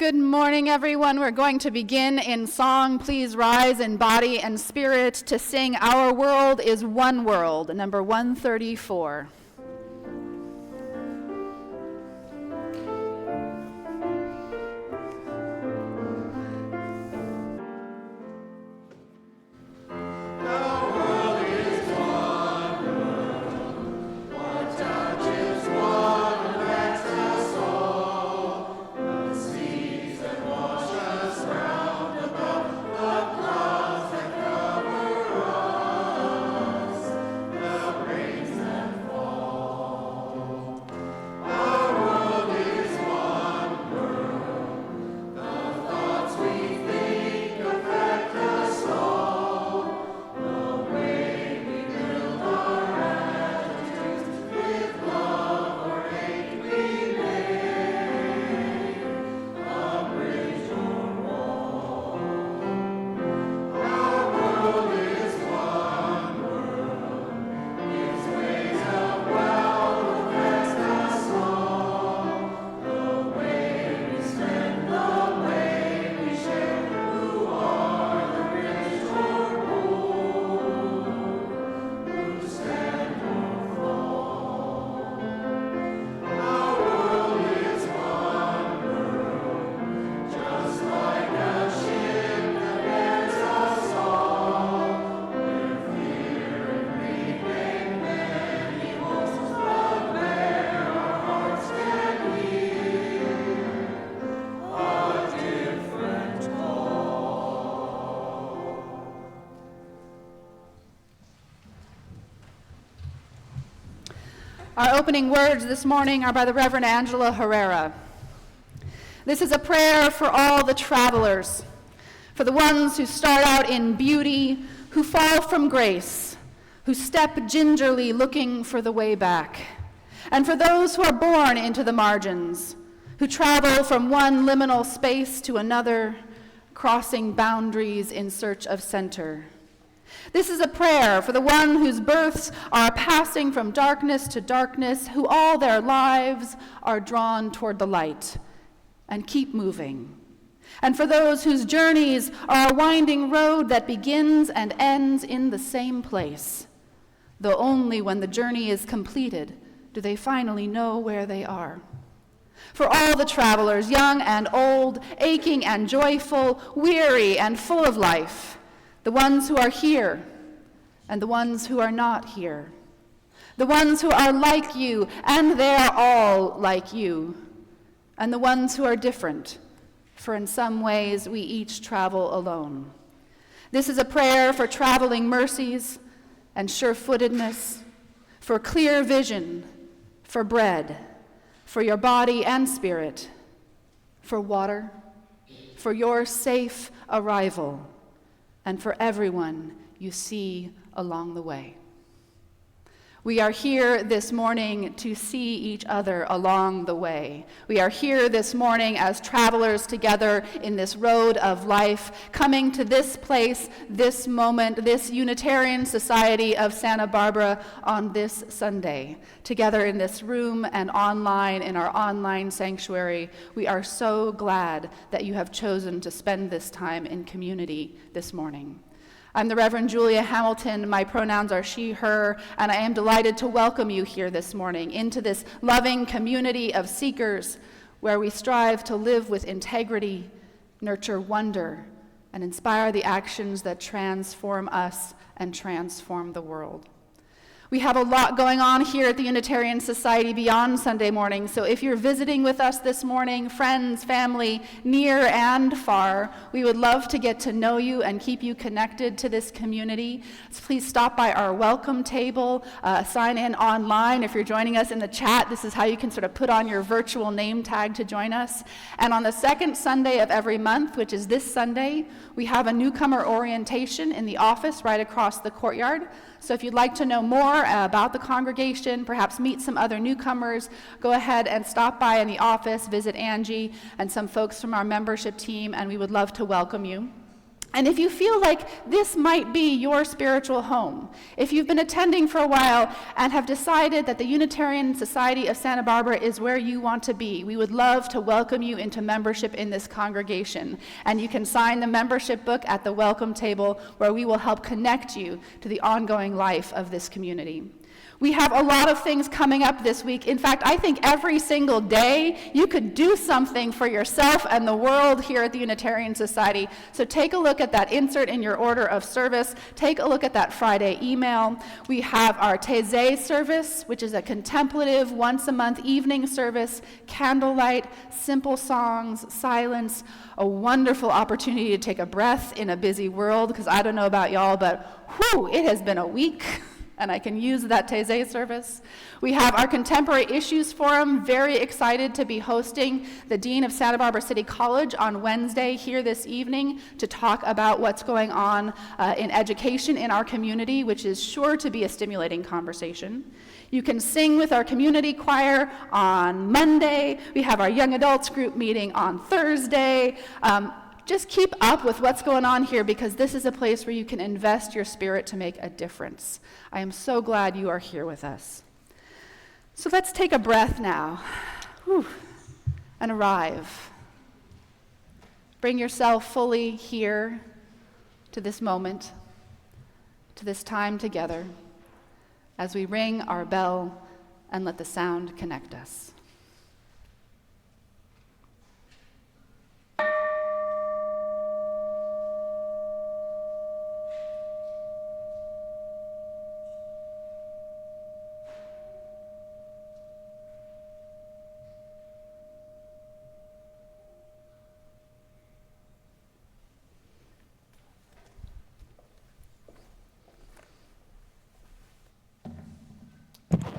Good morning, everyone. We're going to begin in song. Please rise in body and spirit to sing Our World is One World, number 134. Our opening words this morning are by the Reverend Angela Herrera. This is a prayer for all the travelers, for the ones who start out in beauty, who fall from grace, who step gingerly looking for the way back, and for those who are born into the margins, who travel from one liminal space to another, crossing boundaries in search of center. This is a prayer for the one whose births are passing from darkness to darkness, who all their lives are drawn toward the light and keep moving. And for those whose journeys are a winding road that begins and ends in the same place, though only when the journey is completed do they finally know where they are. For all the travelers, young and old, aching and joyful, weary and full of life, the ones who are here and the ones who are not here, the ones who are like you and they're all like you, and the ones who are different, for in some ways we each travel alone. This is a prayer for traveling mercies and sure-footedness, for clear vision, for bread, for your body and spirit, for water, for your safe arrival, and for everyone you see along the way. We are here this morning to see each other along the way. We are here this morning as travelers together in this road of life, coming to this place, this moment, this Unitarian Society of Santa Barbara on this Sunday. Together in this room and online in our online sanctuary, we are so glad that you have chosen to spend this time in community this morning. I'm the Reverend Julia Hamilton. My pronouns are she, her, and I am delighted to welcome you here this morning into this loving community of seekers where we strive to live with integrity, nurture wonder, and inspire the actions that transform us and transform the world. We have a lot going on here at the Unitarian Society beyond Sunday morning, so if you're visiting with us this morning, friends, family, near and far, we would love to get to know you and keep you connected to this community. So please stop by our welcome table, sign in online. If you're joining us in the chat, this is how you can sort of put on your virtual name tag to join us. And on the second Sunday of every month, which is this Sunday, we have a newcomer orientation in the office right across the courtyard. So if you'd like to know more about the congregation, perhaps meet some other newcomers, go ahead and stop by in the office, visit Angie and some folks from our membership team, and we would love to welcome you. And if you feel like this might be your spiritual home, if you've been attending for a while and have decided that the Unitarian Society of Santa Barbara is where you want to be, we would love to welcome you into membership in this congregation. And you can sign the membership book at the welcome table, where we will help connect you to the ongoing life of this community. We have a lot of things coming up this week. In fact, I think every single day you could do something for yourself and the world here at the Unitarian Society. So take a look at that insert in your order of service. Take a look at that Friday email. We have our Taizé service, which is a contemplative once-a-month evening service, candlelight, simple songs, silence, a wonderful opportunity to take a breath in a busy world, because I don't know about y'all, but whew, it has been a week. And I can use that Taizé service. We have our Contemporary Issues Forum, very excited to be hosting the Dean of Santa Barbara City College on Wednesday here this evening to talk about what's going on in education in our community, which is sure to be a stimulating conversation. You can sing with our community choir on Monday. We have our young adults group meeting on Thursday. Just keep up with what's going on here, because this is a place where you can invest your spirit to make a difference. I am so glad you are here with us. So let's take a breath now. Whew. And arrive. Bring yourself fully here to this moment, to this time together, as we ring our bell and let the sound connect us.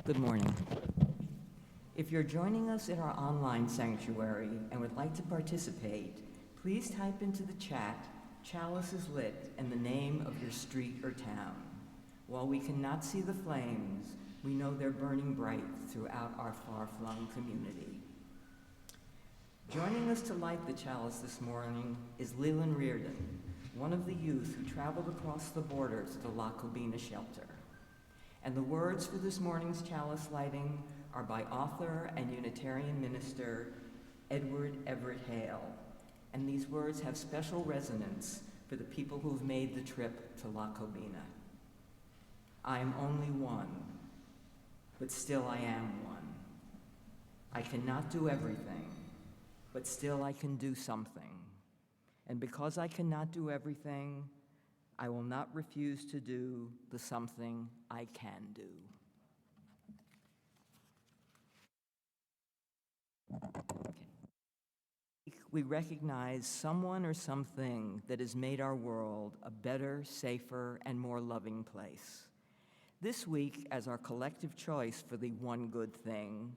Good morning. If you're joining us in our online sanctuary and would like to participate, please type into the chat, "Chalice is lit," and the name of your street or town. While we cannot see the flames, we know they're burning bright throughout our far-flung community. Joining us to light the chalice this morning is Leland Reardon, one of the youth who traveled across the border to the La Cobina shelter. And the words for this morning's chalice lighting are by author and Unitarian minister Edward Everett Hale. And these words have special resonance for the people who've made the trip to La Cobina. I am only one, but still I am one. I cannot do everything, but still I can do something. And because I cannot do everything, I will not refuse to do the something I can do. We recognize someone or something that has made our world a better, safer, and more loving place. This week, as our collective choice for the one good thing,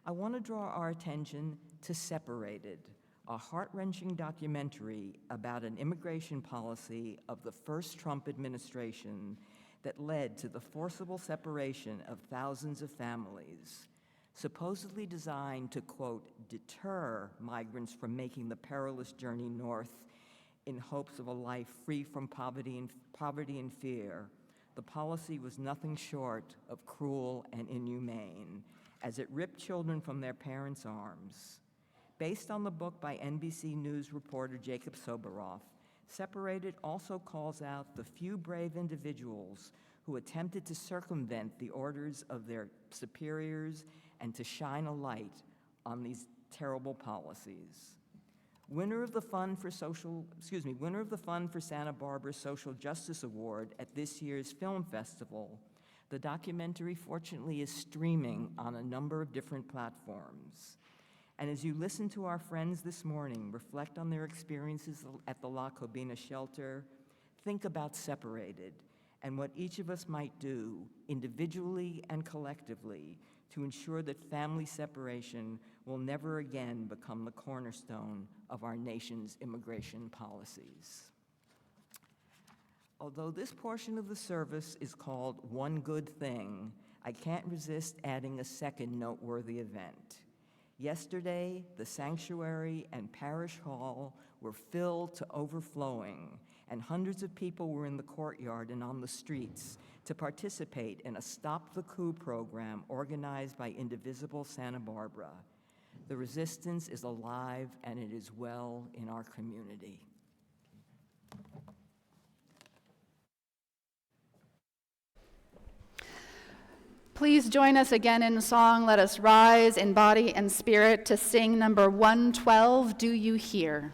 I want to draw our attention to Separated, a heart-wrenching documentary about an immigration policy of the first Trump administration that led to the forcible separation of thousands of families, supposedly designed to, quote, deter migrants from making the perilous journey north in hopes of a life free from poverty and fear. The policy was nothing short of cruel and inhumane, as it ripped children from their parents' arms. Based on the book by NBC News reporter Jacob Soboroff, Separated also calls out the few brave individuals who attempted to circumvent the orders of their superiors and to shine a light on these terrible policies. Winner of the Fund for Santa Barbara Social Justice Award at this year's film festival, the documentary fortunately is streaming on a number of different platforms. And as you listen to our friends this morning reflect on their experiences at the La Cobina shelter, think about Separated and what each of us might do individually and collectively to ensure that family separation will never again become the cornerstone of our nation's immigration policies. Although this portion of the service is called One Good Thing, I can't resist adding a second noteworthy event. Yesterday, the sanctuary and parish hall were filled to overflowing, and hundreds of people were in the courtyard and on the streets to participate in a Stop the Coup program organized by Indivisible Santa Barbara. The resistance is alive and it is well in our community. Please join us again in song. Let us rise in body and spirit to sing number 112, Do You Hear?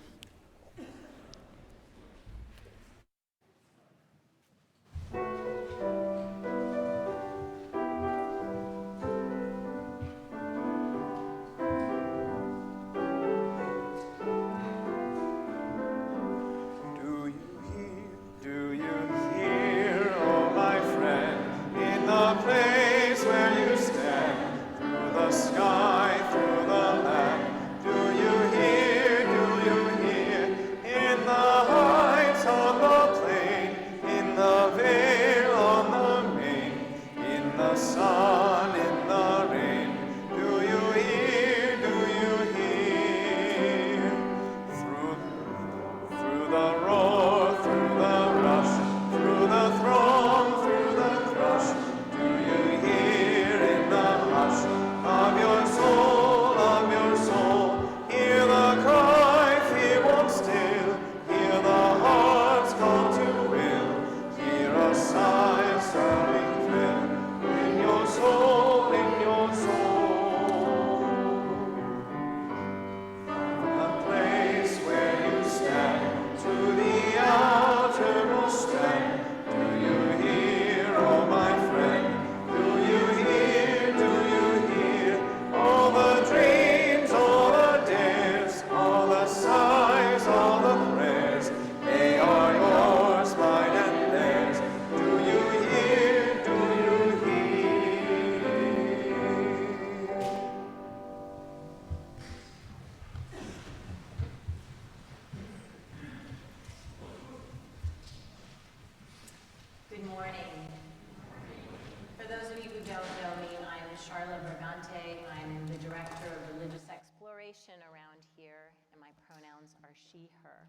Around here, and my pronouns are she, her.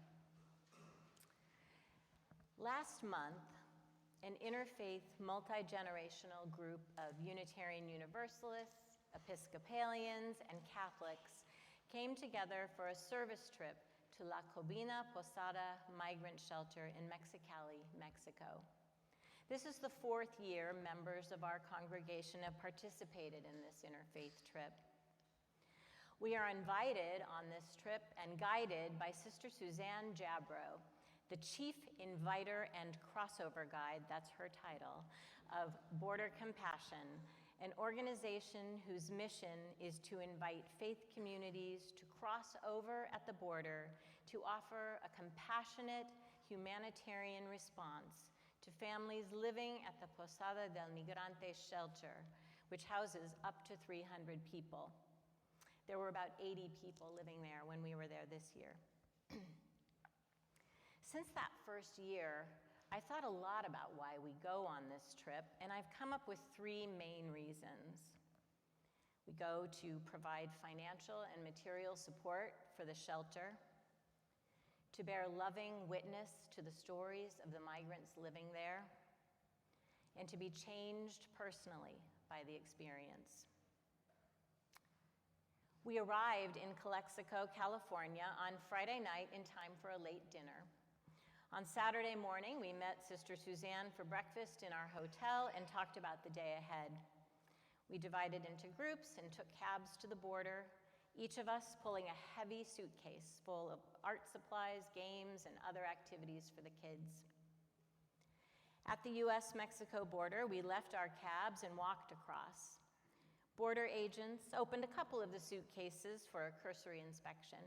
Last month, an interfaith, multi-generational group of Unitarian Universalists, Episcopalians, and Catholics came together for a service trip to La Cobina Posada migrant shelter in Mexicali, Mexico. This is the 4th year members of our congregation have participated in this interfaith trip. We are invited on this trip and guided by Sister Suzanne Jabro, the Chief Inviter and Crossover Guide, that's her title, of Border Compassion, an organization whose mission is to invite faith communities to cross over at the border to offer a compassionate humanitarian response to families living at the Posada del Migrante shelter, which houses up to 300 people. There were about 80 people living there when we were there this year. Since that first year, I thought a lot about why we go on this trip, and I've come up with 3 main reasons. We go to provide financial and material support for the shelter, to bear loving witness to the stories of the migrants living there, and to be changed personally by the experience. We arrived in Calexico, California on Friday night in time for a late dinner. On Saturday morning, we met Sister Suzanne for breakfast in our hotel and talked about the day ahead. We divided into groups and took cabs to the border, each of us pulling a heavy suitcase full of art supplies, games, and other activities for the kids. At the US-Mexico border, we left our cabs and walked across. Border agents opened a couple of the suitcases for a cursory inspection.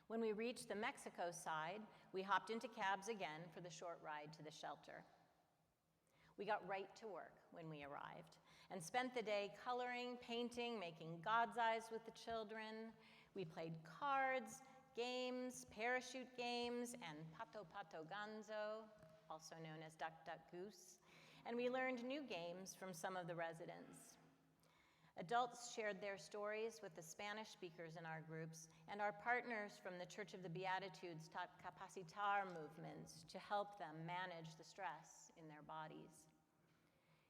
When we reached the Mexico side, we hopped into cabs again for the short ride to the shelter. We got right to work when we arrived and spent the day coloring, painting, making God's eyes with the children. We played cards, games, parachute games, and pato pato ganzo, also known as duck duck goose, and we learned new games from some of the residents. Adults shared their stories with the Spanish speakers in our groups, and our partners from the Church of the Beatitudes taught capacitar movements to help them manage the stress in their bodies.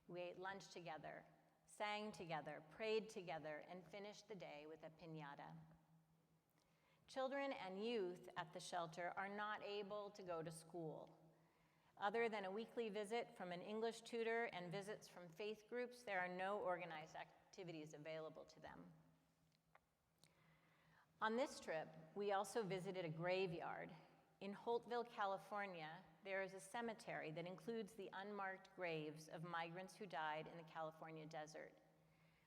We ate lunch together, sang together, prayed together, and finished the day with a piñata. Children and youth at the shelter are not able to go to school. Other than a weekly visit from an English tutor and visits from faith groups, there are no organized activities available to them. On this trip, we also visited a graveyard. In Holtville, California, there is a cemetery that includes the unmarked graves of migrants who died in the California desert.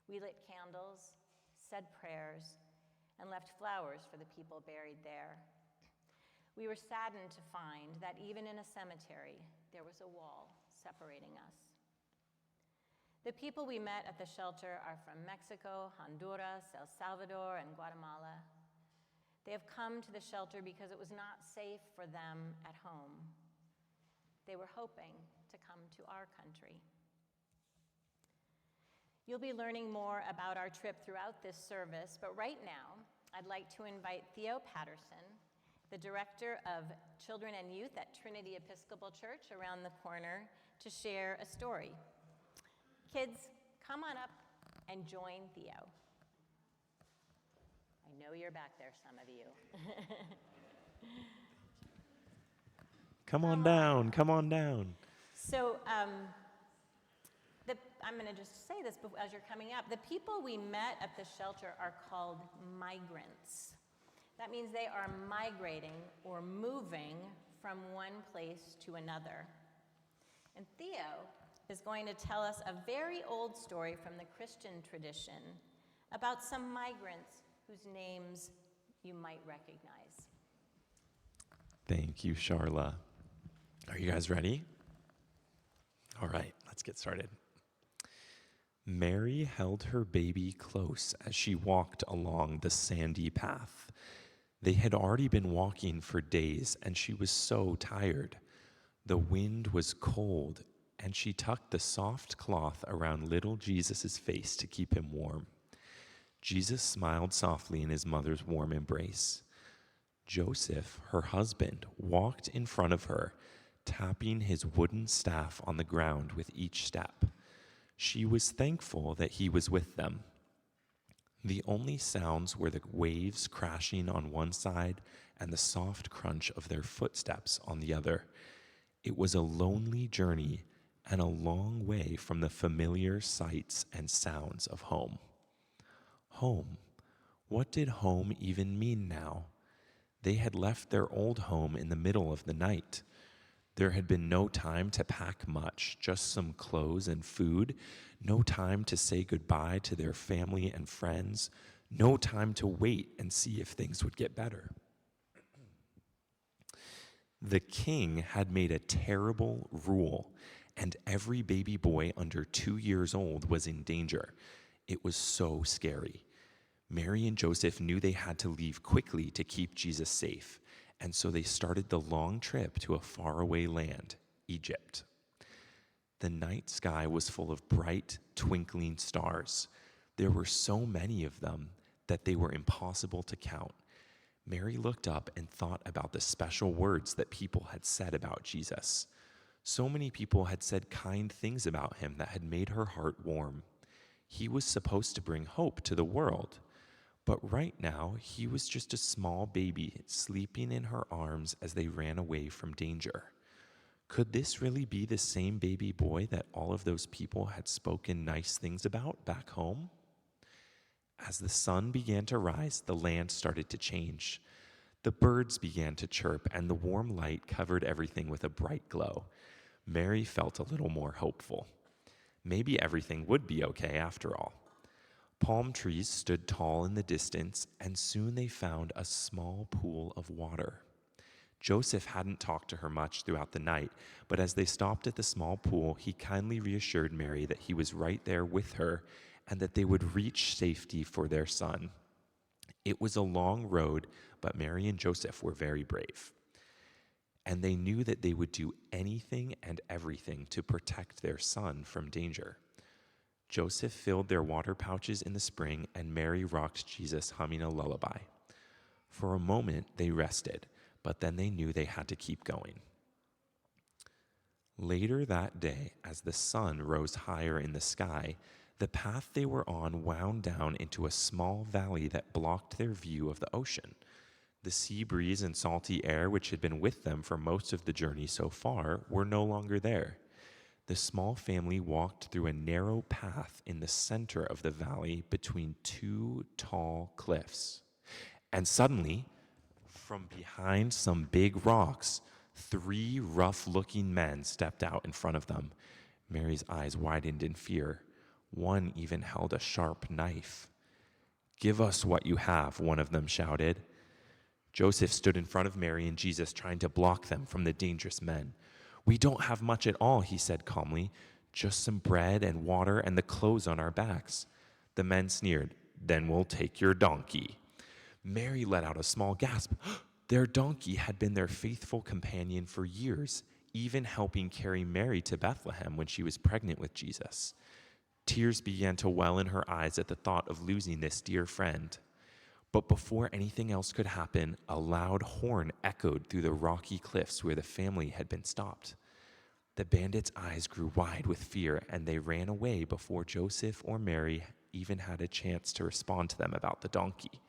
We lit candles, said prayers, and left flowers for the people buried there. We were saddened to find that even in a cemetery, there was a wall separating us. The people we met at the shelter are from Mexico, Honduras, El Salvador, and Guatemala. They have come to the shelter because it was not safe for them at home. They were hoping to come to our country. You'll be learning more about our trip throughout this service, but right now, I'd like to invite Theo Patterson, the Director of Children and Youth at Trinity Episcopal Church around the corner, to share a story. Kids, come on up and join Theo. I know you're back there, some of you. Come on down, come on down. So I'm going to just say this as you're coming up. The people we met at the shelter are called migrants. That means they are migrating or moving from one place to another. And Theo is going to tell us a very old story from the Christian tradition about some migrants whose names you might recognize. Thank you, Charla. Are you guys ready? All right, let's get started. Mary held her baby close as she walked along the sandy path. They had already been walking for days, and she was so tired. The wind was cold, and she tucked the soft cloth around little Jesus' face to keep him warm. Jesus smiled softly in his mother's warm embrace. Joseph, her husband, walked in front of her, tapping his wooden staff on the ground with each step. She was thankful that he was with them. The only sounds were the waves crashing on one side and the soft crunch of their footsteps on the other. It was a lonely journey and a long way from the familiar sights and sounds of home. Home. What did home even mean now? They had left their old home in the middle of the night. There had been no time to pack much, just some clothes and food, no time to say goodbye to their family and friends, no time to wait and see if things would get better. The king had made a terrible rule, and every baby boy under 2 years old was in danger. It was so scary. Mary and Joseph knew they had to leave quickly to keep Jesus safe, and so they started the long trip to a faraway land, Egypt. The night sky was full of bright, twinkling stars. There were so many of them that they were impossible to count. Mary looked up and thought about the special words that people had said about Jesus. So many people had said kind things about him that had made her heart warm. He was supposed to bring hope to the world. But right now, he was just a small baby sleeping in her arms as they ran away from danger. Could this really be the same baby boy that all of those people had spoken nice things about back home? As the sun began to rise, the land started to change. The birds began to chirp, and the warm light covered everything with a bright glow. Mary felt a little more hopeful. Maybe everything would be okay after all. Palm trees stood tall in the distance, and soon they found a small pool of water. Joseph hadn't talked to her much throughout the night, but as they stopped at the small pool, he kindly reassured Mary that he was right there with her and that they would reach safety for their son. It was a long road, but Mary and Joseph were very brave. And they knew that they would do anything and everything to protect their son from danger. Joseph filled their water pouches in the spring, and Mary rocked Jesus, humming a lullaby. For a moment, they rested, but then they knew they had to keep going. Later that day, as the sun rose higher in the sky, the path they were on wound down into a small valley that blocked their view of the ocean. The sea breeze and salty air, which had been with them for most of the journey so far, were no longer there. The small family walked through a narrow path in the center of the valley between two tall cliffs. And suddenly, from behind some big rocks, 3 rough-looking men stepped out in front of them. Mary's eyes widened in fear. One even held a sharp knife. "Give us what you have," one of them shouted. Joseph stood in front of Mary and Jesus, trying to block them from the dangerous men. "We don't have much at all," he said calmly. "Just some bread and water and the clothes on our backs." The men sneered. "Then we'll take your donkey." Mary let out a small gasp. Their donkey had been their faithful companion for years, even helping carry Mary to Bethlehem when she was pregnant with Jesus. Tears began to well in her eyes at the thought of losing this dear friend. But before anything else could happen, a loud horn echoed through the rocky cliffs where the family had been stopped. The bandits' eyes grew wide with fear, and they ran away before Joseph or Mary even had a chance to respond to them about the donkey.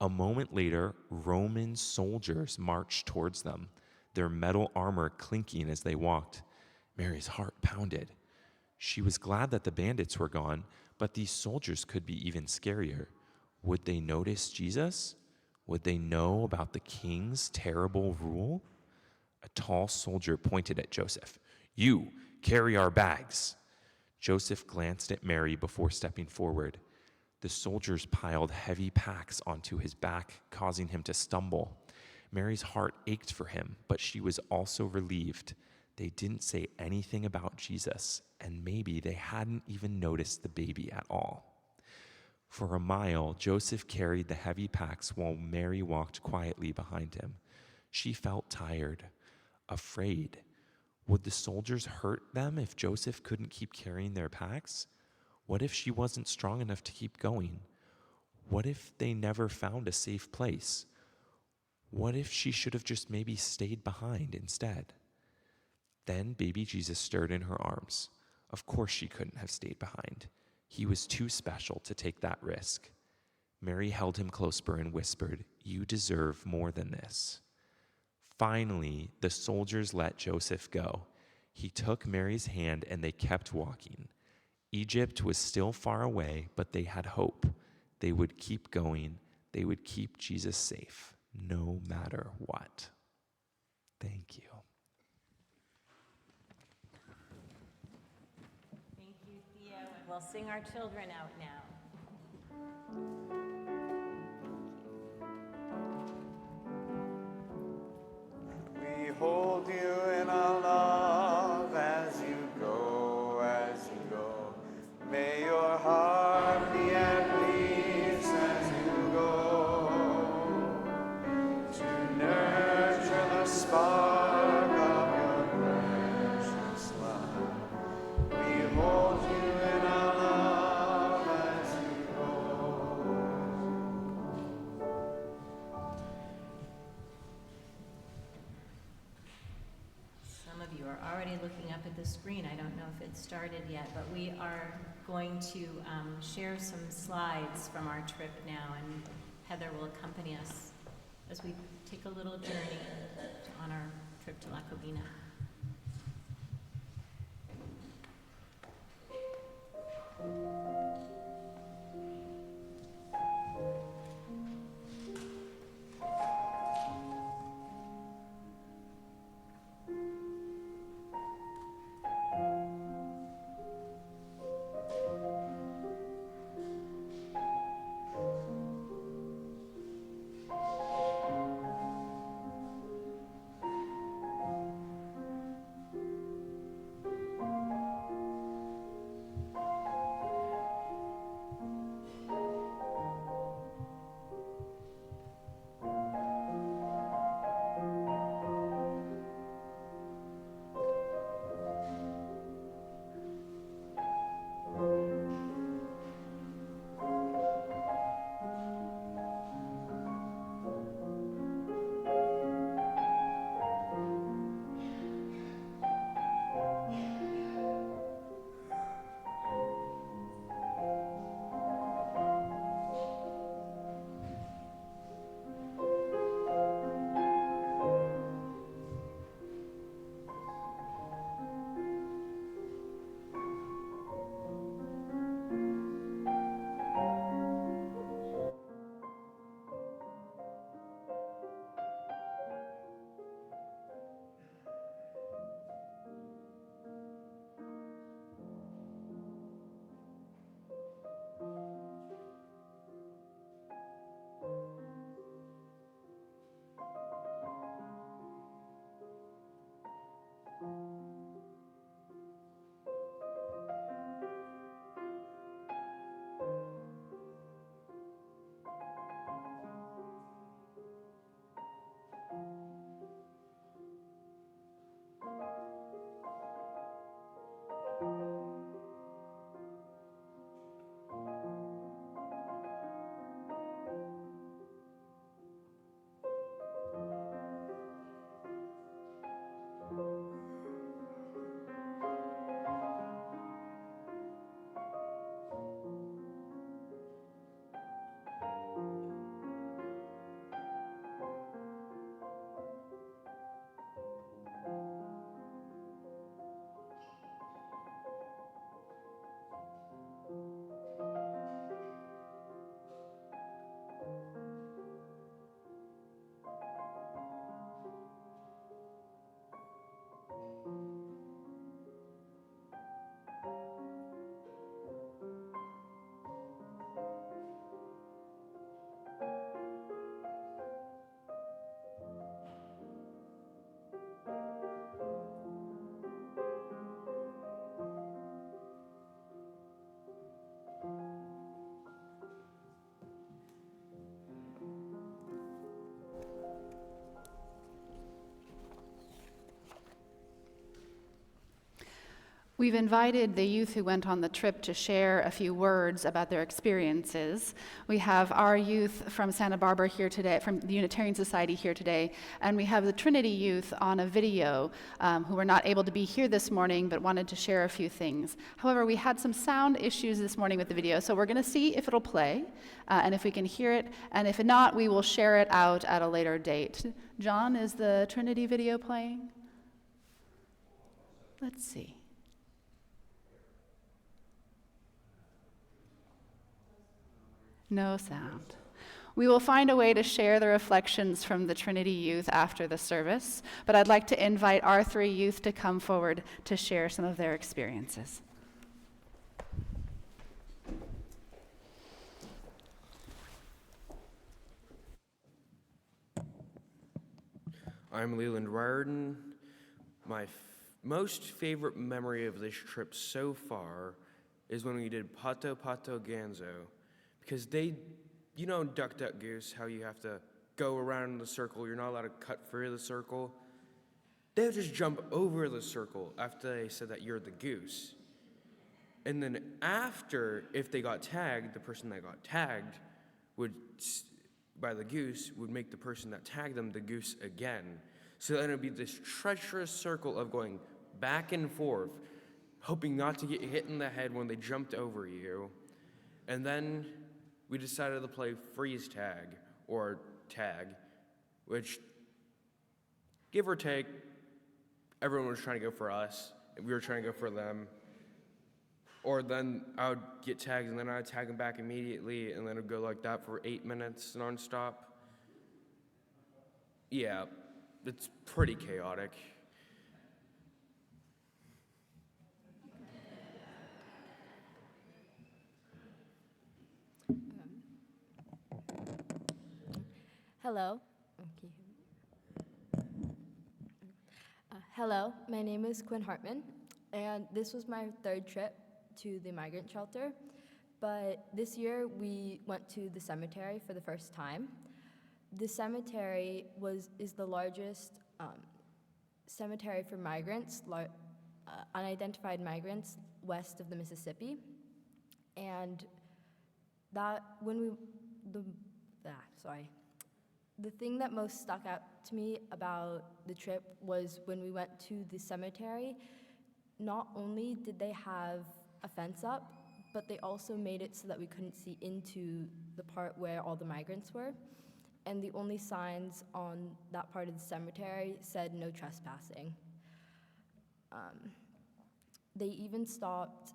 A moment later, Roman soldiers marched towards them, their metal armor clinking as they walked. Mary's heart pounded. She was glad that the bandits were gone, but these soldiers could be even scarier. Would they notice Jesus? Would they know about the king's terrible rule? A tall soldier pointed at Joseph. "You, carry our bags." Joseph glanced at Mary before stepping forward. The soldiers piled heavy packs onto his back, causing him to stumble. Mary's heart ached for him, but she was also relieved. They didn't say anything about Jesus, and maybe they hadn't even noticed the baby at all. For a mile, Joseph carried the heavy packs while Mary walked quietly behind him. She felt tired, afraid. Would the soldiers hurt them if Joseph couldn't keep carrying their packs? What if she wasn't strong enough to keep going? What if they never found a safe place? What if she should have just maybe stayed behind instead? Then baby Jesus stirred in her arms. Of course she couldn't have stayed behind. He was too special to take that risk. Mary held him closer and whispered, "You deserve more than this." Finally, the soldiers let Joseph go. He took Mary's hand and they kept walking. Egypt was still far away, but they had hope. They would keep going. They would keep Jesus safe, no matter what. Thank you. Thank you, Theo, and we'll sing our children out now. We hold you in our love as you go, as you go. May your heart be at peace as you go to nurture the spark of your precious love. We hold you in our love as you go. Some of you are already looking up at the screen. I don't know if it's started yet, but we are going to share some slides from our trip now, and Heather will accompany us as we take a little journey on our trip to La Cobina. We've invited the youth who went on the trip to share a few words about their experiences. We have our youth from Santa Barbara here today, from the Unitarian Society here today, and we have the Trinity youth on a video who were not able to be here this morning but wanted to share a few things. However, we had some sound issues this morning with the video, so we're going to see if it'll play and if we can hear it, and if not, we will share it out at a later date. John, is the Trinity video playing? Let's see. No sound. We will find a way to share the reflections from the Trinity youth after the service, but I'd like to invite our three youth to come forward to share some of their experiences. I'm Leland Riordan. My most favorite memory of this trip so far is when we did Pato Pato Ganzo. Because Duck Duck Goose, how you have to go around in the circle, you're not allowed to cut through the circle. They would just jump over the circle after they said that you're the goose. And then after, if they got tagged, the person that got tagged by the goose would make the person that tagged them the goose again. So then it would be this treacherous circle of going back and forth, hoping not to get hit in the head when they jumped over you. And then we decided to play freeze tag, or tag, which, give or take, everyone was trying to go for us, and we were trying to go for them. Or then I would get tagged, and then I'd tag them back immediately, and then it would go like that for 8 minutes nonstop. Yeah, it's pretty chaotic. Hello. Hello, my name is Quinn Hartman, and this was my third trip to the migrant shelter. But this year we went to the cemetery for the first time. The cemetery is the largest cemetery for migrants, unidentified migrants west of the Mississippi, and the thing that most stuck out to me about the trip was when we went to the cemetery, not only did they have a fence up, but they also made it so that we couldn't see into the part where all the migrants were. And the only signs on that part of the cemetery said no trespassing. They even stopped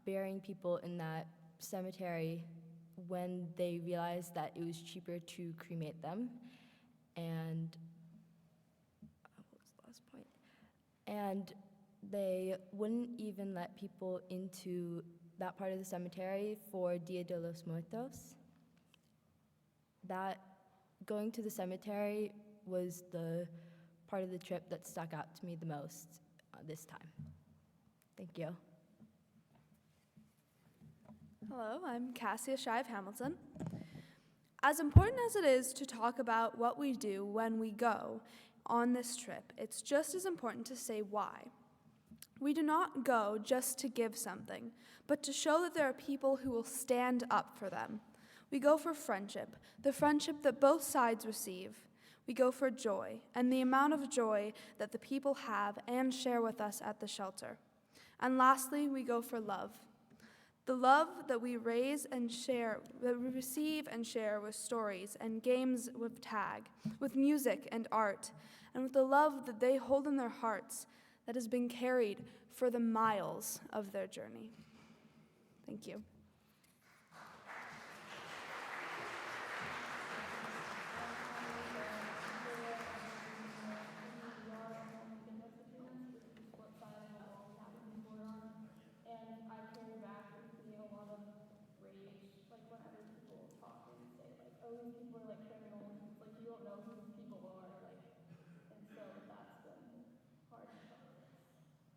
burying people in that cemetery when they realized that it was cheaper to cremate them. And what was the last point? And they wouldn't even let people into that part of the cemetery for Dia de los Muertos. That going to the cemetery was the part of the trip that stuck out to me the most this time. Thank you. Hello, I'm Cassia Shive Hamilton. As important as it is to talk about what we do when we go on this trip, it's just as important to say why. We do not go just to give something, but to show that there are people who will stand up for them. We go for friendship, the friendship that both sides receive. We go for joy, and the amount of joy that the people have and share with us at the shelter. And lastly, we go for love. The love that we raise and share, that we receive and share with stories and games with tag, with music and art, and with the love that they hold in their hearts that has been carried for the miles of their journey. Thank you.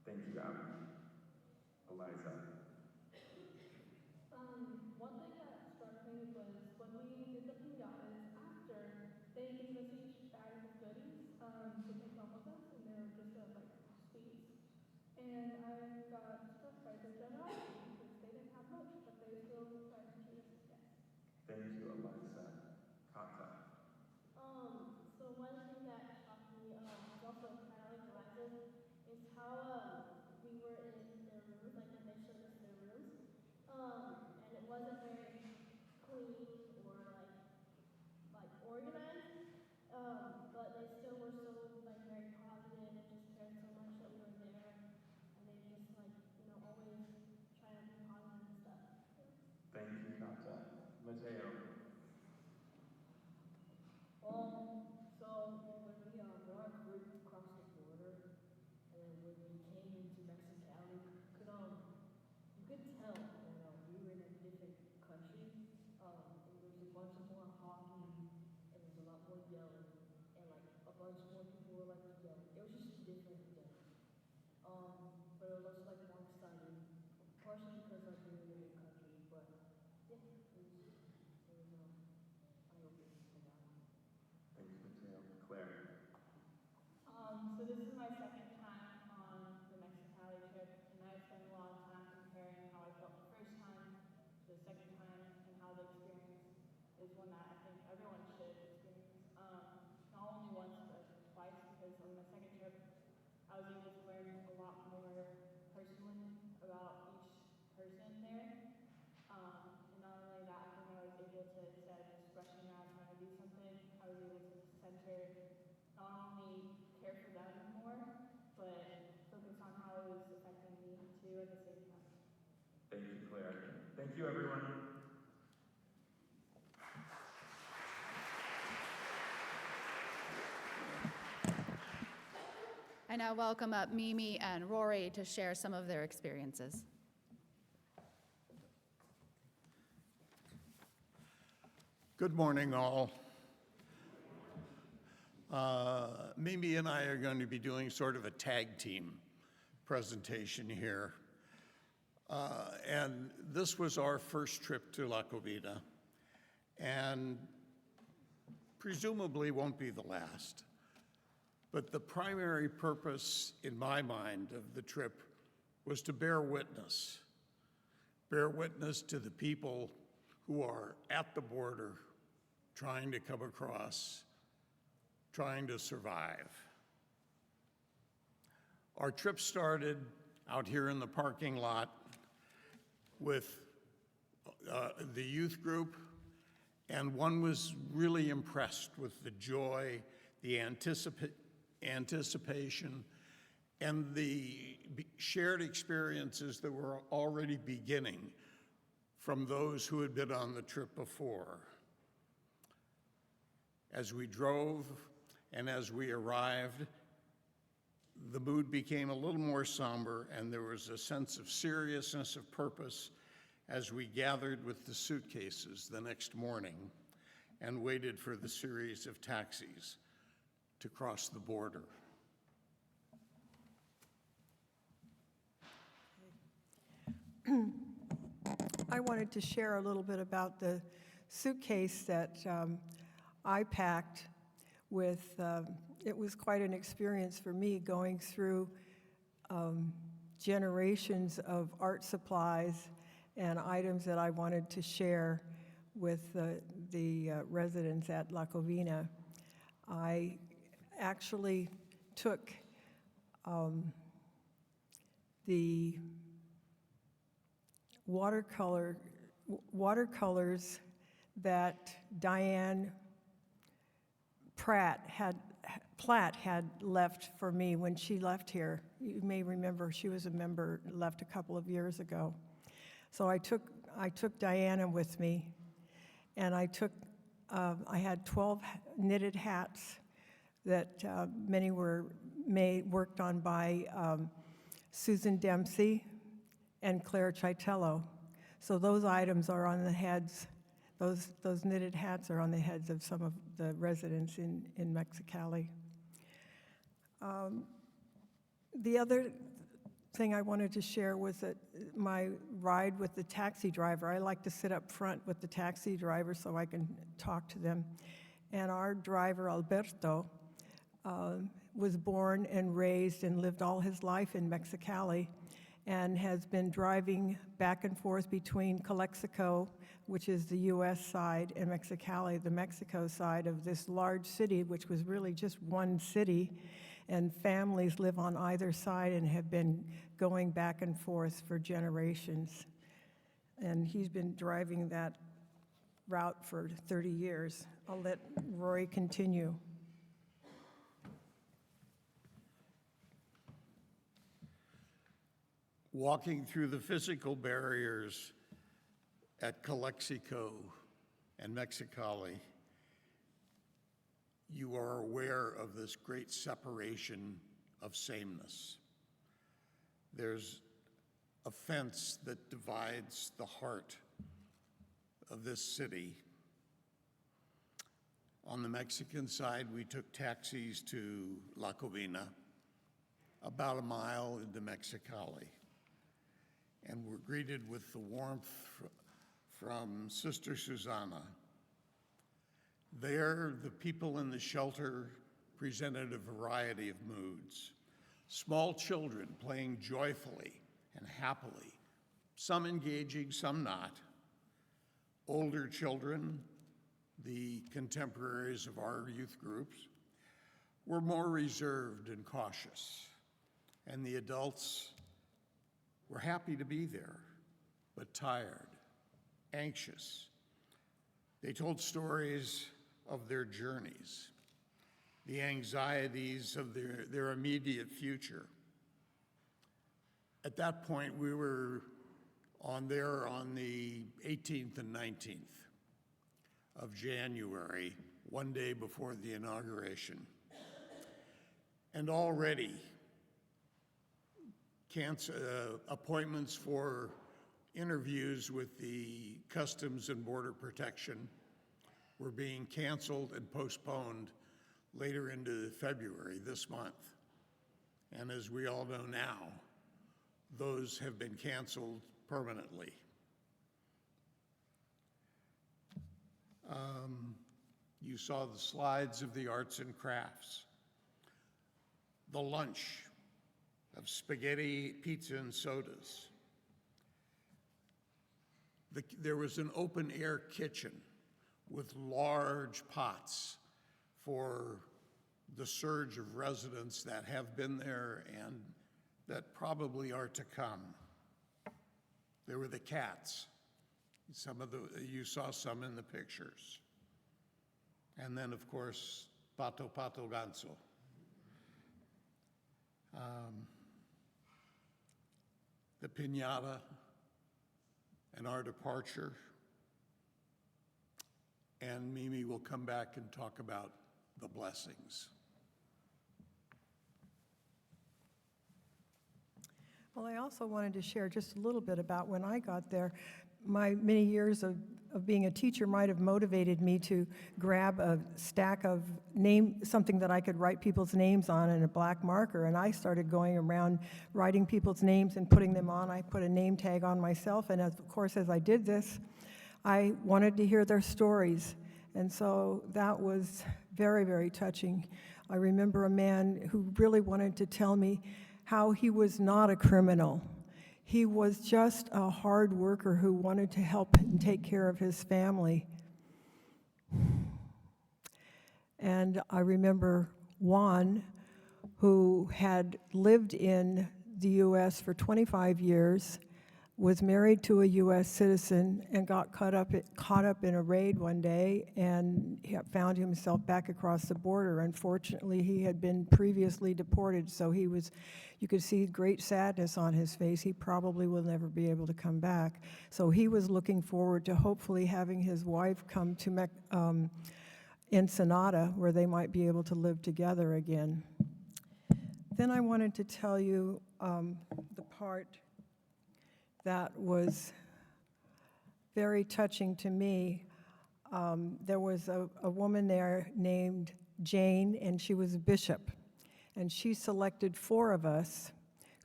Thank you, Abby. Eliza. One thing that struck me was when we did the pinatas, after they gave us each bags of goodies to take home with us, and they were just sweets. And and I got struck by their generosity because they didn't have much, but they still tried to treat us as guests. Thank you, Alexa. Kata. So one thing that shocked me was also kind of like Eliza's, is how we were in their rooms, like when they showed us their rooms, and it wasn't very clean or like organized, but they still were so like very positive and just cared so much that we were there, and they just like always trying to be positive and stuff. Thank you, Kata. Mateo. So when we when our group crossed the border, and then when we came into Mexicali, you could tell that we were in a different country. And there was a bunch more honking, and there was a lot more yelling, and like a bunch more people were like yelling. It was just different again. But it was also like more exciting, partially because like we were in a new country. But yeah, it was eye-opening for that. Thank you, Mateo. Claire. So this is my second time on the Mexicali trip, and I've spent a lot of time comparing how I felt the first time to the second time, and how the experience is one that I think everyone should experience. Not only once, but twice, because on my second trip, I was able to learn a lot more personally about each person there. And not only that, I think I was able to, instead of just rushing out trying to do something, I was able to center, not only care for them more, but focus on how it was affecting me too at the same time. Thank you, Claire. Thank you, everyone. I now welcome up Mimi and Rory to share some of their experiences. Good morning, all. Mimi and I are going to be doing sort of a tag team presentation here. And this was our first trip to La Cobina, and presumably won't be the last. But the primary purpose, in my mind, of the trip was to bear witness to the people who are at the border, trying to come across, trying to survive. Our trip started out here in the parking lot with the youth group, and one was really impressed with the joy, the anticipation, and the shared experiences that were already beginning from those who had been on the trip before. As we drove and as we arrived, the mood became a little more somber, and there was a sense of seriousness, of purpose, as we gathered with the suitcases the next morning and waited for the series of taxis to cross the border. I wanted to share a little bit about the suitcase that I packed with. It was quite an experience for me going through generations of art supplies and items that I wanted to share with the residents at La Cobina. I actually took the watercolors that Diane Platt had left for me when she left here. You may remember she was a member, left a couple of years ago. So I took Diana with me, and I had 12 knitted hats that many were worked on by Susan Dempsey and Claire Chitello. So those items are on the heads, those knitted hats are on the heads of some of the residents in Mexicali. The other thing I wanted to share was that my ride with the taxi driver, I like to sit up front with the taxi driver so I can talk to them. And our driver, Alberto, was born and raised and lived all his life in Mexicali and has been driving back and forth between Calexico, which is the U.S. side, and Mexicali, the Mexico side of this large city, which was really just one city, and families live on either side and have been going back and forth for generations. And he's been driving that route for 30 years. I'll let Rory continue. Walking through the physical barriers at Calexico and Mexicali, you are aware of this great separation of sameness. There's a fence that divides the heart of this city. On the Mexican side, we took taxis to La Cobina, about a mile into Mexicali, and were greeted with the warmth from Sister Susanna. There, the people in the shelter presented a variety of moods. Small children playing joyfully and happily, some engaging, some not. Older children, the contemporaries of our youth groups, were more reserved and cautious. And the adults were happy to be there, but tired, anxious. They told stories of their journeys, the anxieties of their immediate future. At that point, we were on the 18th and 19th of January, one day before the inauguration. And already, appointments for interviews with the Customs and Border Protection were being canceled and postponed later into February this month. And as we all know now, those have been canceled permanently. You saw the slides of the arts and crafts, the lunch of spaghetti, pizza, and sodas. There was an open-air kitchen with large pots for the surge of residents that have been there and that probably are to come. There were the cats. You saw some in the pictures. And then, of course, Pato Pato Ganso. The piñata and our departure. And Mimi will come back and talk about the blessings. Well, I also wanted to share just a little bit about when I got there. My many years of being a teacher might have motivated me to grab a stack of something that I could write people's names on in a black marker, and I started going around writing people's names and putting them on. I put a name tag on myself, and of course, as I did this, I wanted to hear their stories, and so that was very, very touching. I remember a man who really wanted to tell me how he was not a criminal. He was just a hard worker who wanted to help and take care of his family. And I remember Juan, who had lived in the U.S. for 25 years, was married to a U.S. citizen and got caught up in a raid one day, and he found himself back across the border. Unfortunately, he had been previously deported, so you could see great sadness on his face. He probably will never be able to come back. So he was looking forward to hopefully having his wife come to Ensenada, where they might be able to live together again. Then I wanted to tell you the part that was very touching to me. There was a woman there named Jane, and she was a bishop. And she selected 4 of us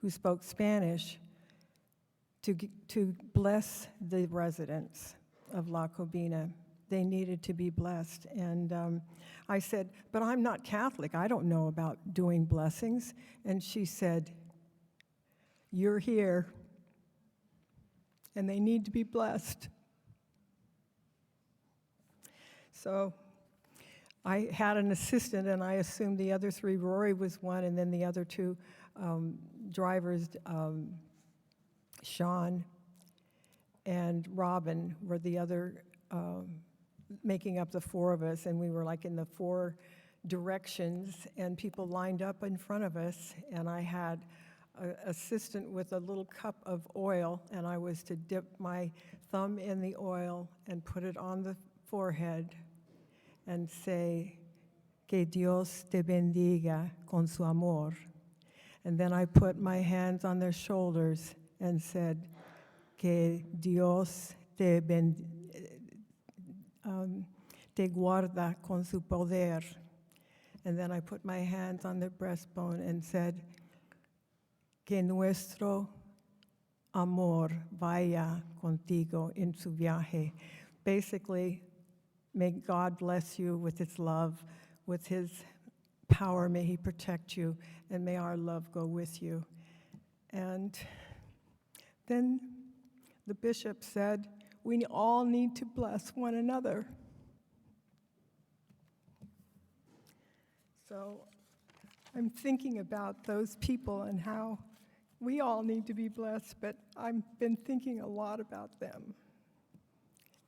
who spoke Spanish to bless the residents of La Cobina. they needed to be blessed. And I said, but I'm not Catholic. I don't know about doing blessings. And she said, you're here, and they need to be blessed. So I had an assistant, and I assumed the other three, Rory was one, and then the other two drivers, Sean and Robin, were the other, making up the four of us, and we were like in the four directions, and people lined up in front of us, and I had an assistant with a little cup of oil, and I was to dip my thumb in the oil and put it on the forehead and say, que Dios te bendiga con su amor. And then I put my hands on their shoulders and said, que Dios te guarda con su poder. And then I put my hands on their breastbone and said, que nuestro amor vaya contigo en su viaje. Basically, may God bless you with his love, with his power. May he protect you, and may our love go with you. And then the bishop said, we all need to bless one another. So I'm thinking about those people and how we all need to be blessed, but I've been thinking a lot about them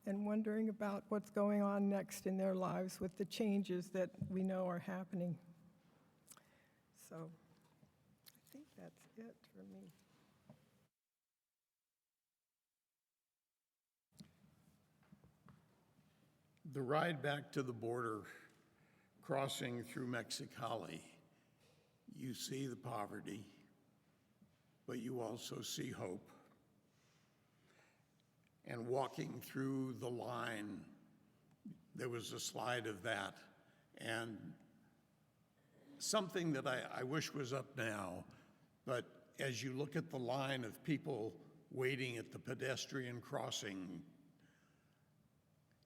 and wondering about what's going on next in their lives with the changes that we know are happening. So I think that's it for me. The ride back to the border, crossing through Mexicali, you see the poverty, but you also see hope. And walking through the line, there was a slide of that. And something that I wish was up now, but as you look at the line of people waiting at the pedestrian crossing,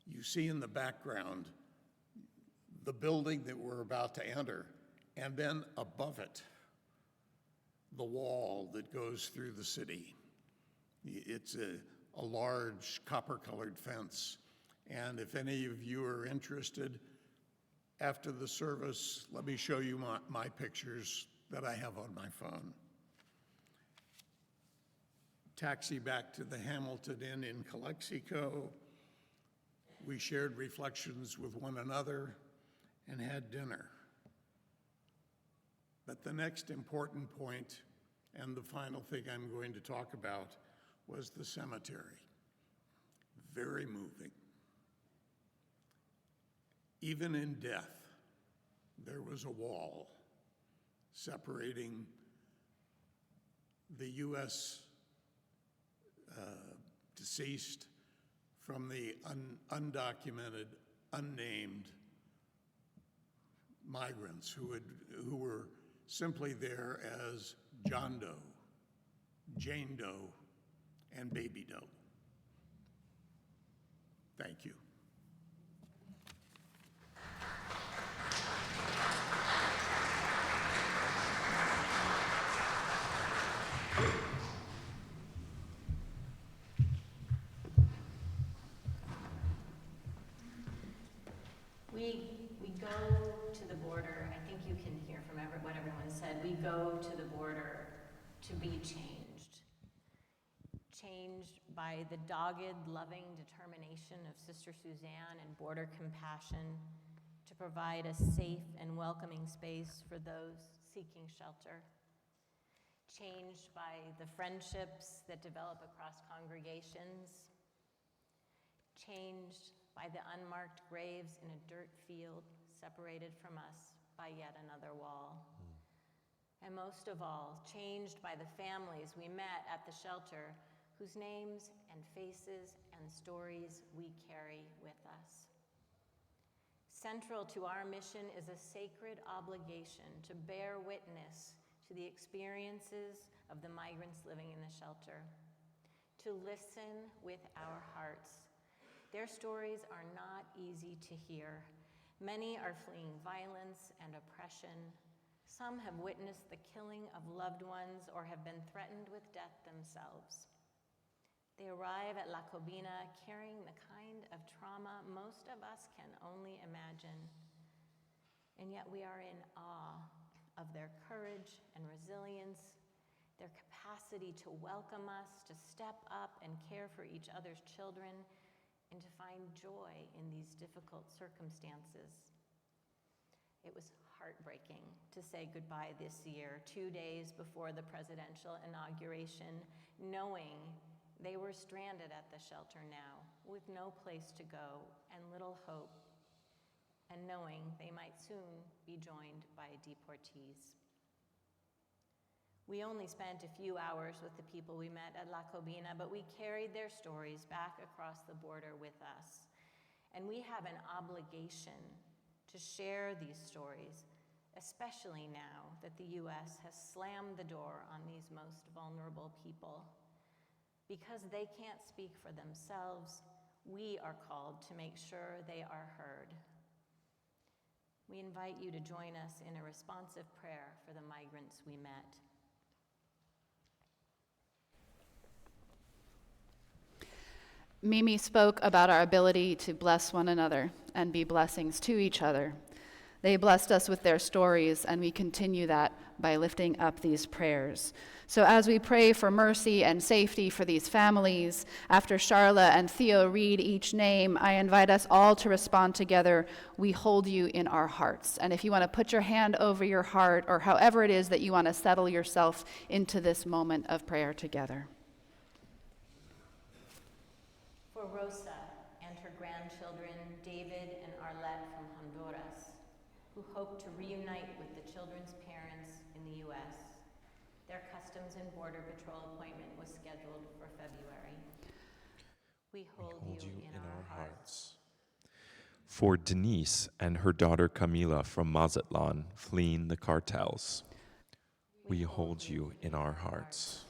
you see in the background the building that we're about to enter, and then above it, the wall that goes through the city. It's a large copper-colored fence. And if any of you are interested, after the service, let me show you my pictures that I have on my phone. Taxi back to the Hamilton Inn in Calexico. We shared reflections with one another and had dinner. But the next important point, and the final thing I'm going to talk about, was the cemetery. Very moving. Even in death, there was a wall separating the U.S. Deceased from the undocumented, unnamed migrants who were simply there as John Doe, Jane Doe, and Baby Doe. Thank you. We go to the border. I think you can hear from what everyone said. We go to the border to be changed. Changed by the dogged, loving determination of Sister Suzanne and border compassion to provide a safe and welcoming space for those seeking shelter. Changed by the friendships that develop across congregations. Changed by the unmarked graves in a dirt field separated from us by yet another wall. And most of all, changed by the families we met at the shelter whose names and faces and stories we carry with us. Central to our mission is a sacred obligation to bear witness to the experiences of the migrants living in the shelter, to listen with our hearts, Their stories are not easy to hear. Many are fleeing violence and oppression. Some have witnessed the killing of loved ones or have been threatened with death themselves. They arrive at La Cobina carrying the kind of trauma most of us can only imagine. And yet we are in awe of their courage and resilience, their capacity to welcome us, to step up and care for each other's children, and to find joy in these difficult circumstances. It was heartbreaking to say goodbye this year, 2 days before the presidential inauguration, knowing they were stranded at the shelter now with no place to go and little hope, and knowing they might soon be joined by deportees. We only spent a few hours with the people we met at La Cobina, but we carried their stories back across the border with us. And we have an obligation to share these stories, especially now that the U.S. has slammed the door on these most vulnerable people. Because they can't speak for themselves, we are called to make sure they are heard. We invite you to join us in a responsive prayer for the migrants we met. Mimi spoke about our ability to bless one another and be blessings to each other. They blessed us with their stories, and we continue that by lifting up these prayers. So as we pray for mercy and safety for these families, after Charla and Theo read each name, I invite us all to respond together, "We hold you in our hearts." And if you want to put your hand over your heart, or however it is that you want to settle yourself into this moment of prayer together. For Rosa and her grandchildren, David and Arlette from Honduras, who hope to reunite with the children's parents in the U.S. Their Customs and Border Patrol appointment was scheduled for February. We hold you in our hearts. For Denise and her daughter Camila from Mazatlan fleeing the cartels, we hold you in our hearts.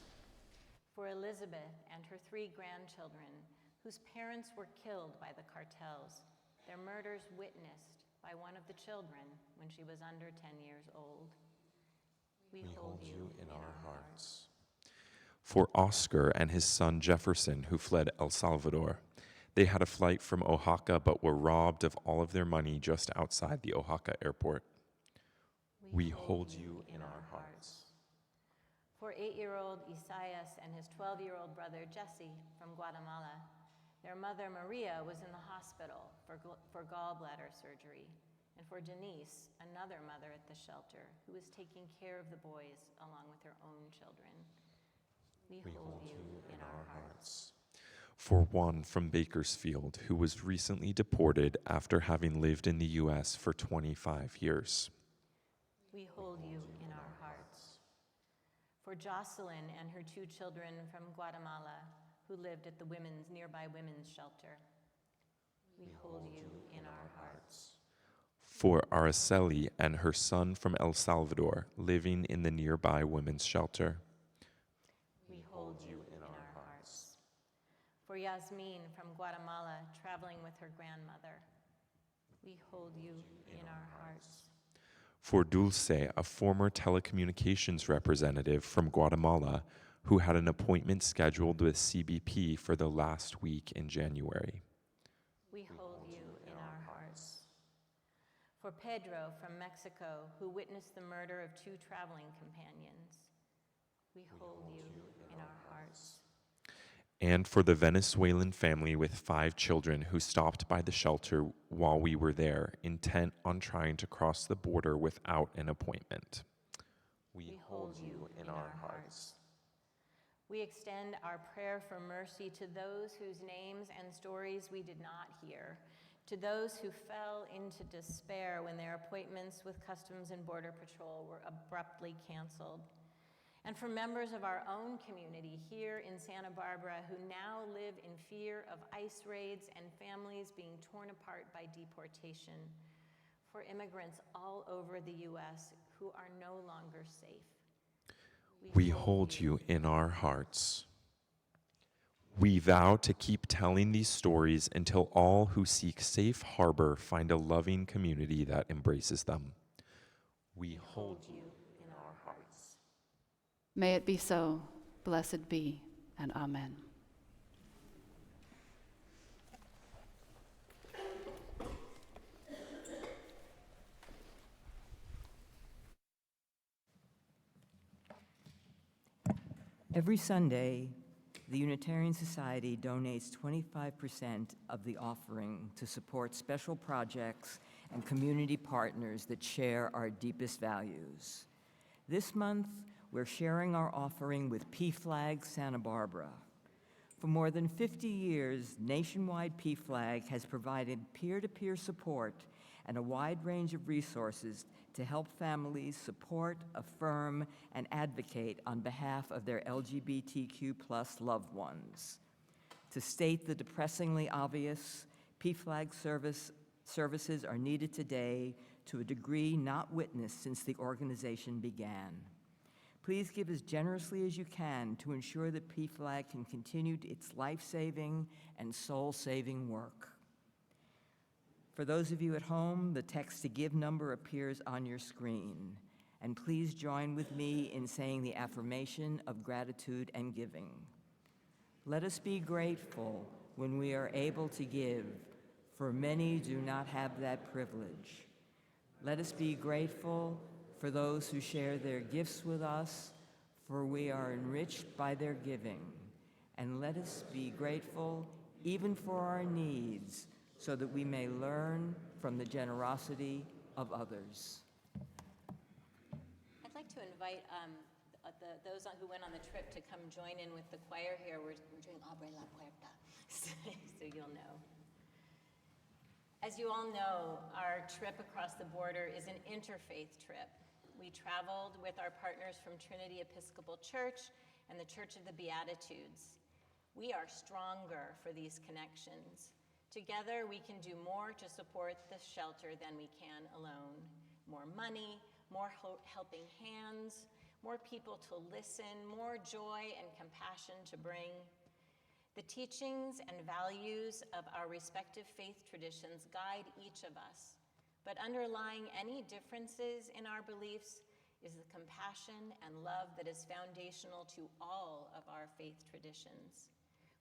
For Elizabeth and her 3 grandchildren, whose parents were killed by the cartels, their murders witnessed by one of the children when she was under 10 years old. We hold you in our hearts. For Oscar and his son Jefferson, who fled El Salvador. They had a flight from Oaxaca but were robbed of all of their money just outside the Oaxaca airport. We hold you in our hearts. For 8-year-old Isaias and his 12-year-old brother Jesse from Guatemala, their mother Maria was in the hospital for gallbladder surgery. And for Denise, another mother at the shelter, who was taking care of the boys along with her own children. We hold you in our hearts. For Juan from Bakersfield, who was recently deported after having lived in the U.S. for 25 years. We hold you in our hearts. For Jocelyn and her 2 children from Guatemala, who lived at the nearby women's shelter. We hold you in our hearts. For Araceli and her son from El Salvador, living in the nearby women's shelter. We hold you in our hearts. For Yasmin from Guatemala, traveling with her grandmother. We hold you in our hearts. For Dulce, a former telecommunications representative from Guatemala, who had an appointment scheduled with CBP for the last week in January. We hold you in our hearts. For Pedro from Mexico, who witnessed the murder of 2 traveling companions. We hold you in our hearts. And for the Venezuelan family with 5 children who stopped by the shelter while we were there, intent on trying to cross the border without an appointment. We hold you in our hearts. We extend our prayer for mercy to those whose names and stories we did not hear, to those who fell into despair when their appointments with Customs and Border Patrol were abruptly canceled, and for members of our own community here in Santa Barbara who now live in fear of ICE raids and families being torn apart by deportation, for immigrants all over the U.S. who are no longer safe. We hold you in our hearts. We vow to keep telling these stories until all who seek safe harbor find a loving community that embraces them. We hold you in our hearts. May it be so. Blessed be, and amen. Every Sunday, the Unitarian Society donates 25% of the offering to support special projects and community partners that share our deepest values. This month, we're sharing our offering with PFLAG Santa Barbara. For more than 50 years, Nationwide PFLAG has provided peer-to-peer support and a wide range of resources to help families support, affirm, and advocate on behalf of their LGBTQ+ loved ones. To state the depressingly obvious, PFLAG services are needed today to a degree not witnessed since the organization began. Please give as generously as you can to ensure that PFLAG can continue its life-saving and soul-saving work. For those of you at home, the text to give number appears on your screen. And please join with me in saying the affirmation of gratitude and giving. Let us be grateful when we are able to give, for many do not have that privilege. Let us be grateful for those who share their gifts with us, for we are enriched by their giving. And let us be grateful even for our needs, so that we may learn from the generosity of others. I'd like to invite those who went on the trip to come join in with the choir here. We're doing Abre la Puerta, so you'll know. As you all know, our trip across the border is an interfaith trip. We traveled with our partners from Trinity Episcopal Church and the Church of the Beatitudes. We are stronger for these connections. Together, we can do more to support the shelter than we can alone. More money, more helping hands, more people to listen, more joy and compassion to bring. The teachings and values of our respective faith traditions guide each of us, but underlying any differences in our beliefs is the compassion and love that is foundational to all of our faith traditions.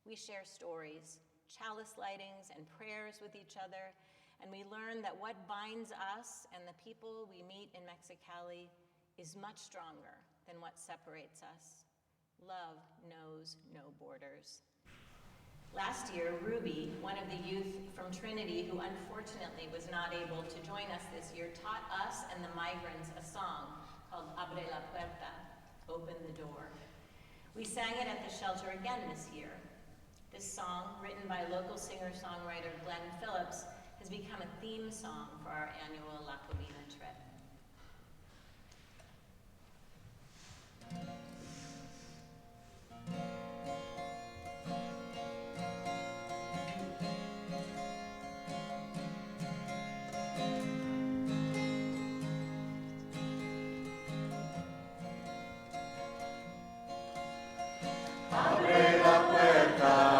We share stories, chalice lightings, and prayers with each other, and we learn that what binds us and the people we meet in Mexicali is much stronger than what separates us. Love knows no borders. Last year, Ruby, one of the youth from Trinity who unfortunately was not able to join us this year, taught us and the migrants a song called Abre la Puerta, Open the Door. We sang it at the shelter again this year. This song, written by local singer-songwriter Glenn Phillips, has become a theme song for our annual La Cobina trip. Abre la puerta.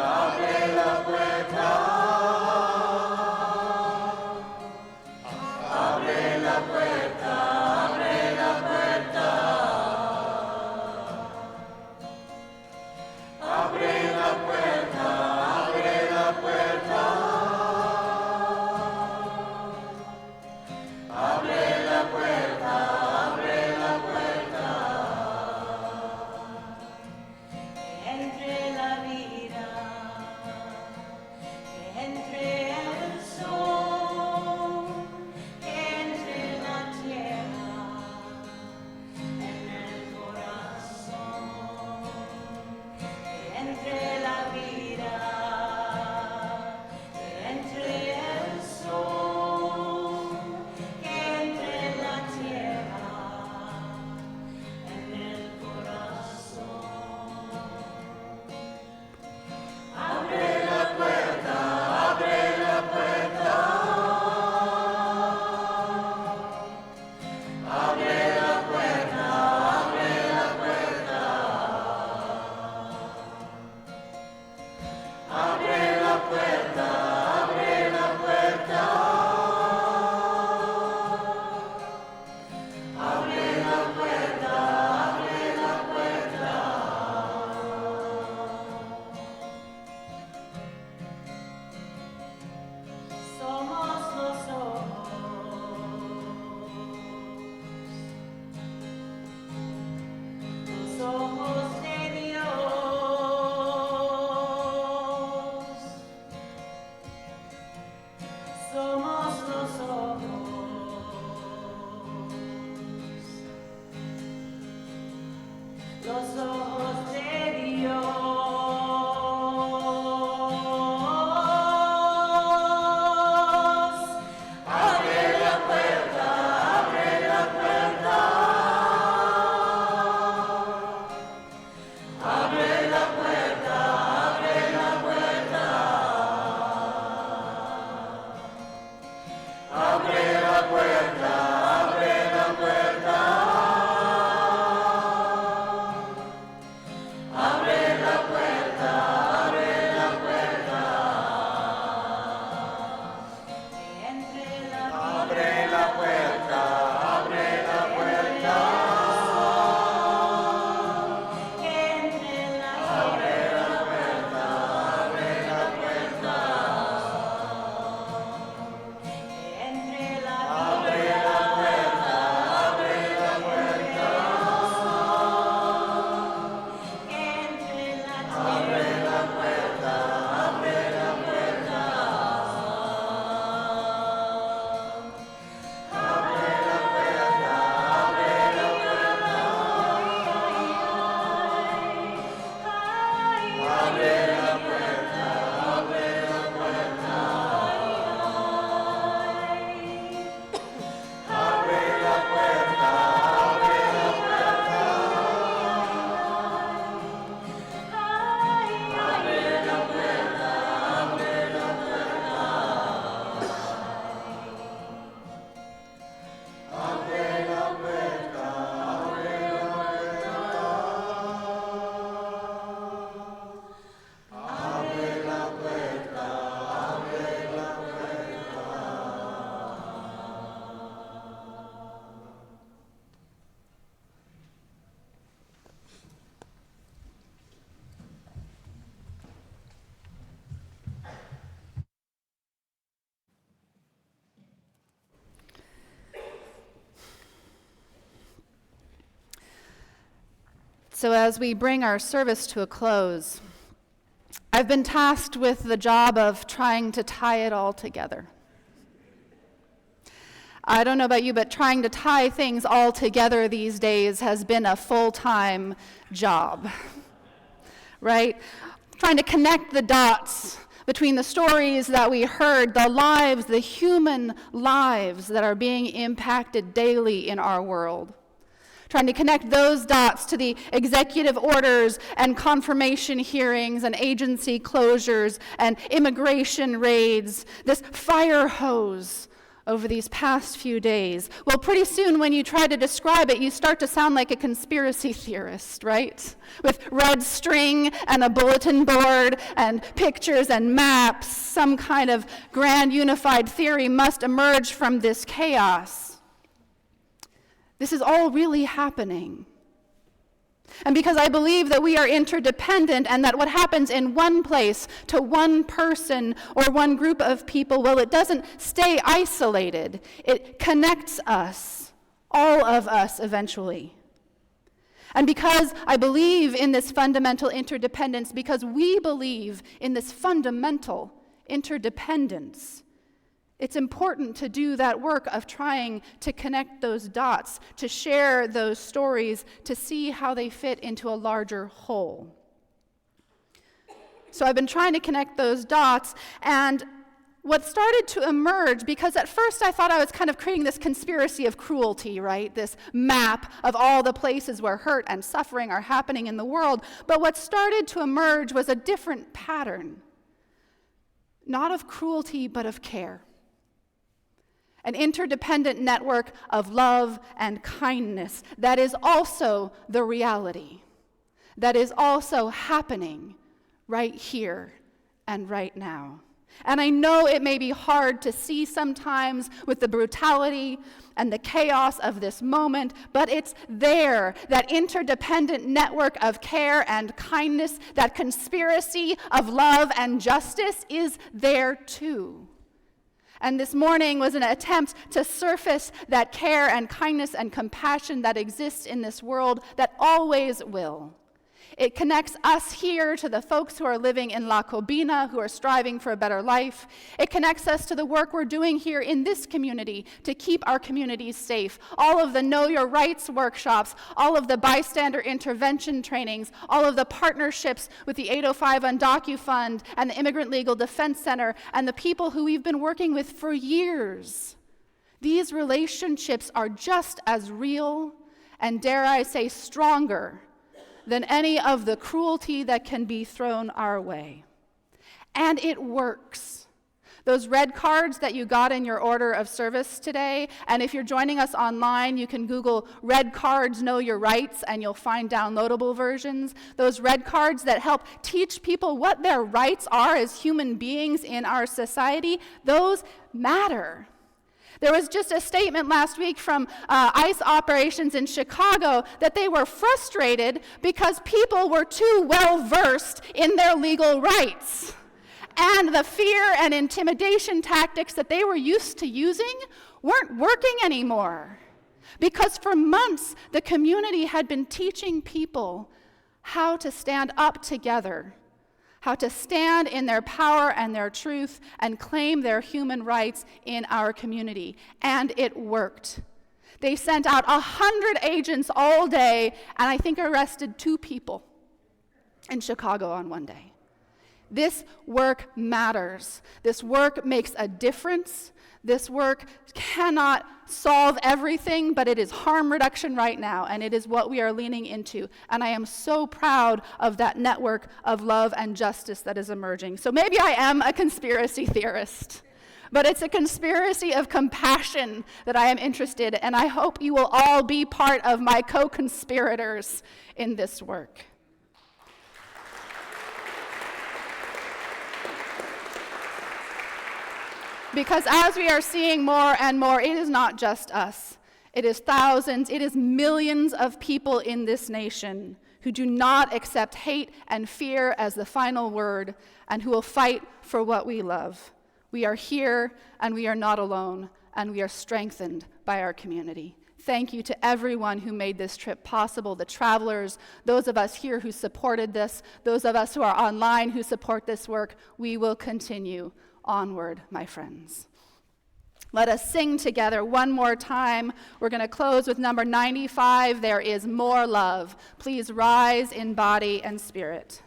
So as we bring our service to a close, I've been tasked with the job of trying to tie it all together. I don't know about you, but trying to tie things all together these days has been a full-time job, right? Trying to connect the dots between the stories that we heard, the lives, the human lives that are being impacted daily in our world. Trying to connect those dots to the executive orders and confirmation hearings and agency closures and immigration raids, this fire hose over these past few days. Well, pretty soon when you try to describe it, you start to sound like a conspiracy theorist, right? With red string and a bulletin board and pictures and maps, some kind of grand unified theory must emerge from this chaos. This is all really happening. And because I believe that we are interdependent and that what happens in one place to one person or one group of people, well, it doesn't stay isolated. It connects us, all of us eventually. And because I believe in this fundamental interdependence, because we believe in this fundamental interdependence, it's important to do that work of trying to connect those dots, to share those stories, to see how they fit into a larger whole. So I've been trying to connect those dots, and what started to emerge, because at first I thought I was kind of creating this conspiracy of cruelty, right? This map of all the places where hurt and suffering are happening in the world. But what started to emerge was a different pattern, not of cruelty, but of care. An interdependent network of love and kindness that is also the reality, that is also happening right here and right now. And I know it may be hard to see sometimes with the brutality and the chaos of this moment, but it's there, that interdependent network of care and kindness, that conspiracy of love and justice is there too. And this morning was an attempt to surface that care and kindness and compassion that exists in this world, that always will. It connects us here to the folks who are living in La Cobina, who are striving for a better life. It connects us to the work we're doing here in this community to keep our communities safe. All of the Know Your Rights workshops, all of the bystander intervention trainings, all of the partnerships with the 805 UndocuFund and the Immigrant Legal Defense Center, and the people who we've been working with for years. These relationships are just as real and, dare I say, stronger than any of the cruelty that can be thrown our way. And it works. Those red cards that you got in your order of service today, and if you're joining us online, you can Google Red Cards Know Your Rights, and you'll find downloadable versions. Those red cards that help teach people what their rights are as human beings in our society, those matter. There was just a statement last week from ICE operations in Chicago that they were frustrated because people were too well versed in their legal rights. And the fear and intimidation tactics that they were used to using weren't working anymore. Because for months, the community had been teaching people how to stand up together, how to stand in their power and their truth and claim their human rights in our community. And it worked. They sent out 100 agents all day, and I think arrested 2 people in Chicago on one day. This work matters. This work makes a difference. This work cannot solve everything, but it is harm reduction right now, and it is what we are leaning into. And I am so proud of that network of love and justice that is emerging. So maybe I am a conspiracy theorist, but it's a conspiracy of compassion that I am interested in, and I hope you will all be part of my co-conspirators in this work. Because as we are seeing more and more, it is not just us. It is thousands, it is millions of people in this nation who do not accept hate and fear as the final word and who will fight for what we love. We are here and we are not alone, and we are strengthened by our community. Thank you to everyone who made this trip possible, the travelers, those of us here who supported this, those of us who are online who support this work. We will continue onward, my friends. Let us sing together one more time. We're going to close with number 95, There Is More Love. Please rise in body and spirit.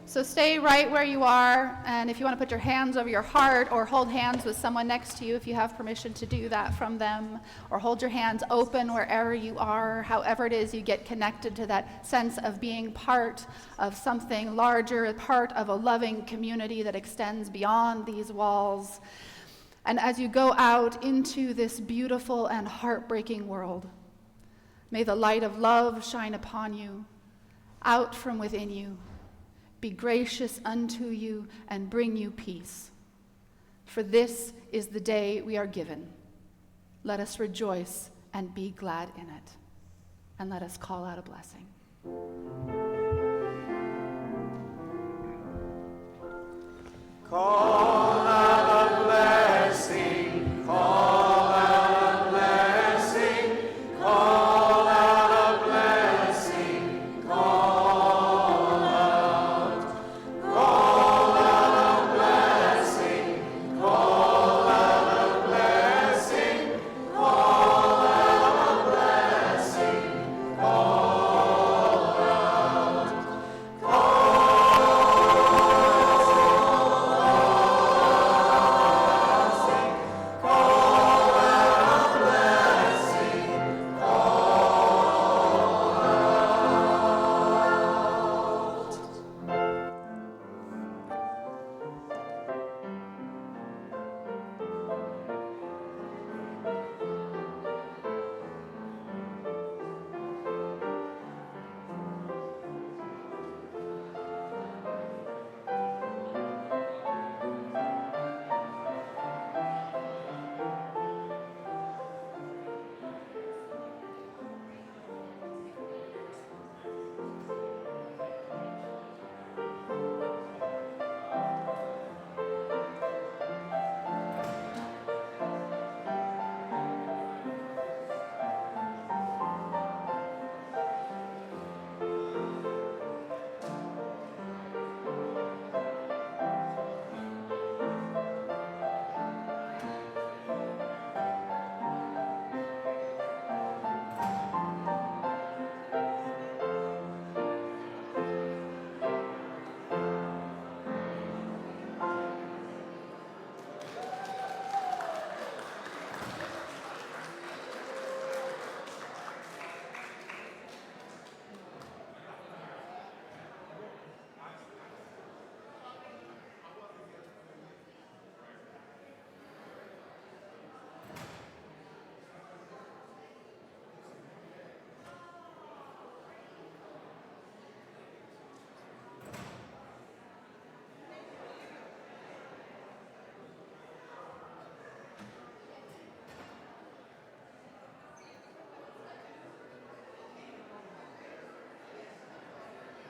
So stay right where you are, and if you want to put your hands over your heart or hold hands with someone next to you, if you have permission to do that from them, or hold your hands open wherever you are, however it is you get connected to that sense of being part of something larger, part of a loving community that extends beyond these walls. And as you go out into this beautiful and heartbreaking world, may the light of love shine upon you, out from within you, be gracious unto you, and bring you peace. For this is the day we are given. Let us rejoice and be glad in it. And let us call out a blessing. Call